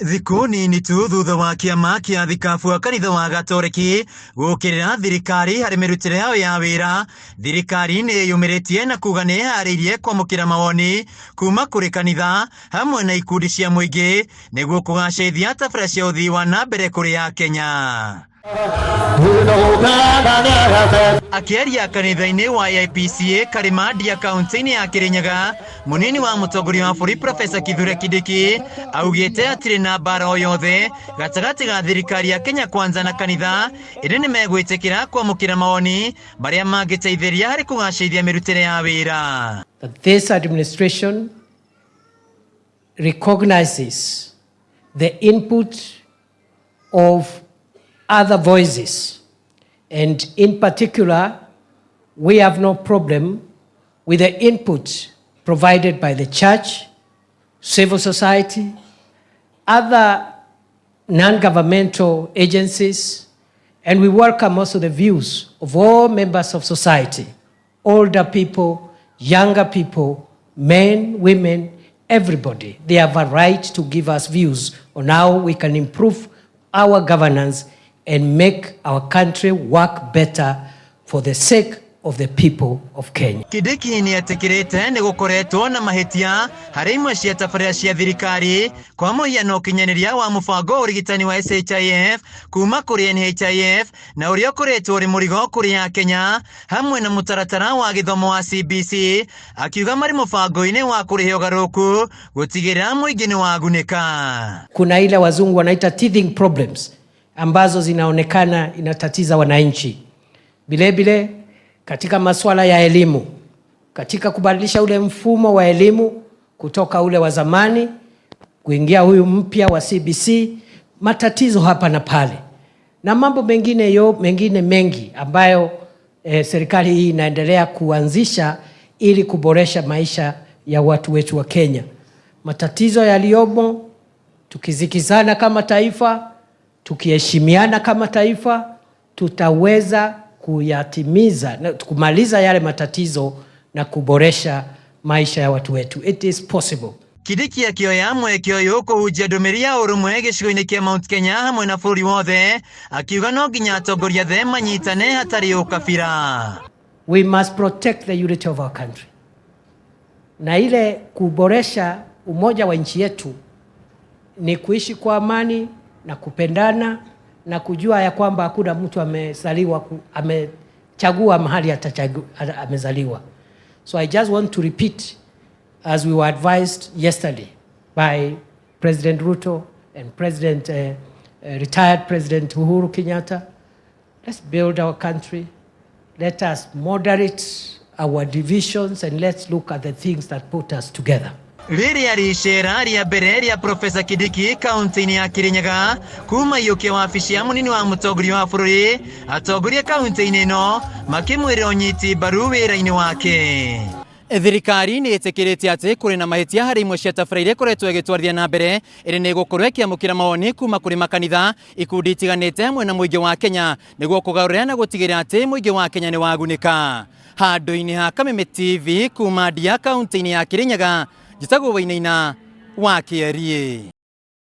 Thikũ nini tu thutha wa kĩama kĩa thikabu wa kanitha wa Gatoreki gũkĩrĩra thirikari harĩ mĩrutĩre yao ya wĩra, thirikari nĩ yumĩrĩtie na kuga nĩ ĩharĩirie kwamũkĩra mawoni kuma kũrĩ kanitha hamwe na ikundi cia mũingĩ nĩguo kũgacĩrithia tabarĩra cia ũthii wa na mbere kũrĩ Akenya. Akĩaria kanitha-inĩ wa IPCA Karimandia kaunti-inĩ ya Kirinyaga, munini wa mũtongoria wa bũrũri Profesa Kithure Kindiki augĩte atirĩ na mbara o yothe gatagatĩ ga thirikari ya Kenya Kwanza na kanitha, ĩndĩ nĩ megwĩtĩkĩra kwamũkĩra mawoni marĩa mangĩteithĩria harĩ kũgacĩrithia mĩrutĩre ya wĩra. This administration recognizes the input of other voices, and in particular we have no problem with the input provided by the church, civil society, other non-governmental agencies, and we welcome also the views of all members of society, older people, younger people, men, women, everybody. They have a right to give us views on how we can improve our governance and make our country work better for the sake of the people of Kenya. Kindiki nĩ etĩkĩrĩte nĩ gũkoretwo na mahĩtia harĩ imwe cia tabarĩra cia thirikari kwa mũhiano ũkinyanĩria wa mũbango ũrigitani wa SHIF kuma kũrĩ NHIF na ũrĩa ũkoretwo ũrĩ mũrigo kũrĩ Akenya hamwe na mũtaratara wa gĩthomo wa CBC, akiuga marĩ mũbango-inĩ wa kũrĩhe ũgarũrũku gũtigĩrĩra mũingĩ nĩ wagunĩka. Kuna ile wazungu wanaita teething problems ambazo zinaonekana inatatiza wananchi. Bilebile katika masuala ya elimu, katika kubadilisha ule mfumo wa elimu kutoka ule wa zamani kuingia huyu mpya wa CBC, matatizo hapa na pale na mambo mengine mengi ambayo serikali hii inaendelea kuanzisha ili kuboresha maisha ya watu wetu wa Kenya. Matatizo yaliyomo, tukizikizana kama taifa, tukiheshimiana kama taifa, tutaweza kuyatimiza na kumaliza yale matatizo na kuboresha maisha ya watu wetu. It is possible. Kindiki akĩoya mweke ũyũ kũhunjia ndũmĩrĩri ya ũrũmwe gĩcigo-inĩ kĩa Mount Kenya hamwe na bũrũri wothe, akiuga no nginya atongoria othe manyitane hatarĩ ũkabira. We must protect the unity of our country. Na ile kuboresha umoja wa nchi yetu ni kuishi kwa amani na kupendana na kujua ya kwamba hakuna mtu amechagua mahali amezaliwa. So I just want to repeat, as we were advised yesterday by President Ruto and retired President Uhuru Kenyatta, let's build our country. Let us moderate our divisions and let's look at the things that put us together. Rĩrĩa rĩcera rĩa mbere rĩa Profesa Kindiki kaunti-inĩ ya Kirinyaga kuma yũkia wabici ya munini wa mũtongoria wa bũrũri, atongoria kaunti-inĩ ĩno makĩmwĩra ũnyiti mbaru wĩra-inĩ wake. Thirikari nĩ ĩtĩkĩrĩte atĩ kũrĩ na mahĩtia harĩ imwe cia tabarĩra iria ĩkoretwo ĩgĩtwarithia na mbere, ĩrĩ nĩ ĩgũkorwo ĩkĩamũkĩra mawoni kuma kũrĩ makanitha, ikundi itiganĩte hamwe na mũingĩ wa Kenya nĩguo kũgarũrĩra na gũtigĩrĩra atĩ mũingĩ wa Kenya nĩ wagunĩka. Handũ-inĩ ha Kameme TV kuma Ndia kaunti-inĩ ya Kirinyaga, Njĩtagwo Wainaina wa Kĩarie.